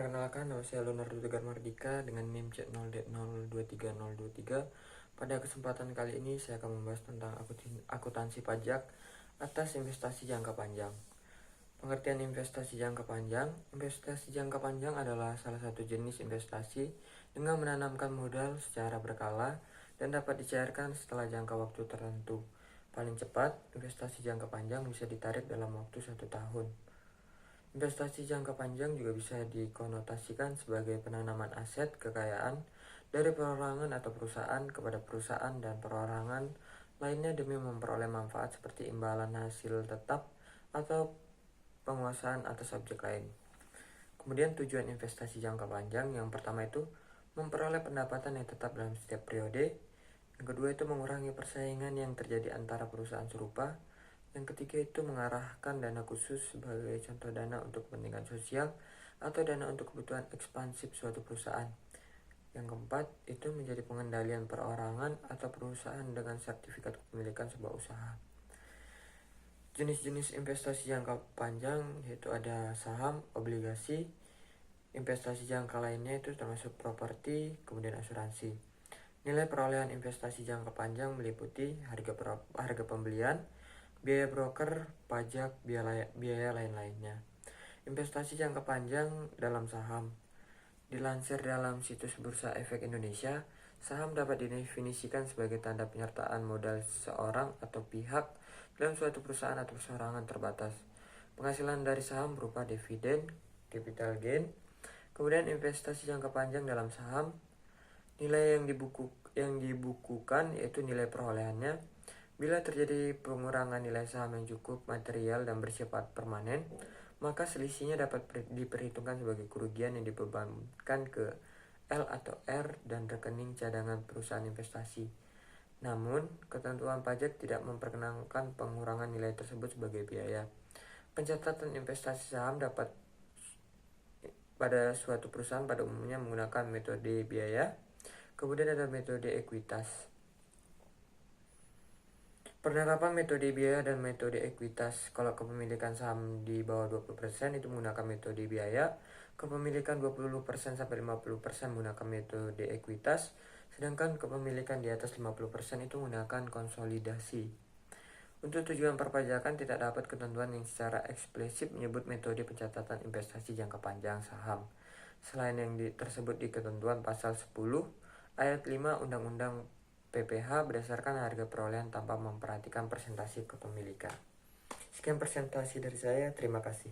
Perkenalkan, nama saya Leonardo Tegar Mardika dengan NIM C0D023023. Pada kesempatan kali ini saya akan membahas tentang akuntansi pajak atas investasi jangka panjang. Pengertian investasi jangka panjang. Investasi jangka panjang adalah salah satu jenis investasi dengan menanamkan modal secara berkala dan dapat dicairkan setelah jangka waktu tertentu. Paling cepat, investasi jangka panjang bisa ditarik dalam waktu 1 tahun. Investasi jangka panjang juga bisa dikonotasikan sebagai penanaman aset kekayaan dari perorangan atau perusahaan kepada perusahaan dan perorangan lainnya demi memperoleh manfaat seperti imbalan hasil tetap atau penguasaan atas objek lain. Kemudian tujuan investasi jangka panjang yang pertama itu memperoleh pendapatan yang tetap dalam setiap periode. Yang kedua itu mengurangi persaingan yang terjadi antara perusahaan serupa. Yang ketiga itu mengarahkan dana khusus sebagai contoh dana untuk kepentingan sosial atau dana untuk kebutuhan ekspansif suatu perusahaan. Yang keempat itu menjadi pengendalian perorangan atau perusahaan dengan sertifikat kepemilikan sebuah usaha. Jenis-jenis investasi jangka panjang yaitu ada saham, obligasi, investasi jangka lainnya itu termasuk properti, kemudian asuransi. Nilai perolehan investasi jangka panjang meliputi harga pembelian, biaya broker, pajak, biaya lain-lainnya. Investasi jangka panjang dalam saham. Dilansir dalam situs Bursa Efek Indonesia, saham dapat didefinisikan sebagai tanda penyertaan modal seseorang atau pihak dalam suatu perusahaan atau perseorangan terbatas. Penghasilan dari saham berupa dividen, capital gain. Kemudian investasi jangka panjang dalam saham, nilai yang dibukukan yaitu nilai perolehannya. Bila terjadi pengurangan nilai saham yang cukup material dan bersifat permanen, maka selisihnya dapat diperhitungkan sebagai kerugian yang dibebankan ke L atau R dan rekening cadangan perusahaan investasi. Namun, ketentuan pajak tidak memperkenankan pengurangan nilai tersebut sebagai biaya. Pencatatan investasi saham dapat pada suatu perusahaan pada umumnya menggunakan metode biaya. Kemudian ada metode ekuitas. Penerapan metode biaya dan metode ekuitas. Kalau kepemilikan saham di bawah 20% itu menggunakan metode biaya. Kepemilikan 20% sampai 50% menggunakan metode ekuitas. Sedangkan kepemilikan di atas 50% itu menggunakan konsolidasi. Untuk tujuan perpajakan tidak dapat ketentuan yang secara eksplisit menyebut metode pencatatan investasi jangka panjang saham. Selain yang tersebut di ketentuan pasal 10 ayat 5 Undang-Undang PPH berdasarkan harga perolehan tanpa memperhatikan persentase kepemilikan. Sekian presentasi dari saya, terima kasih.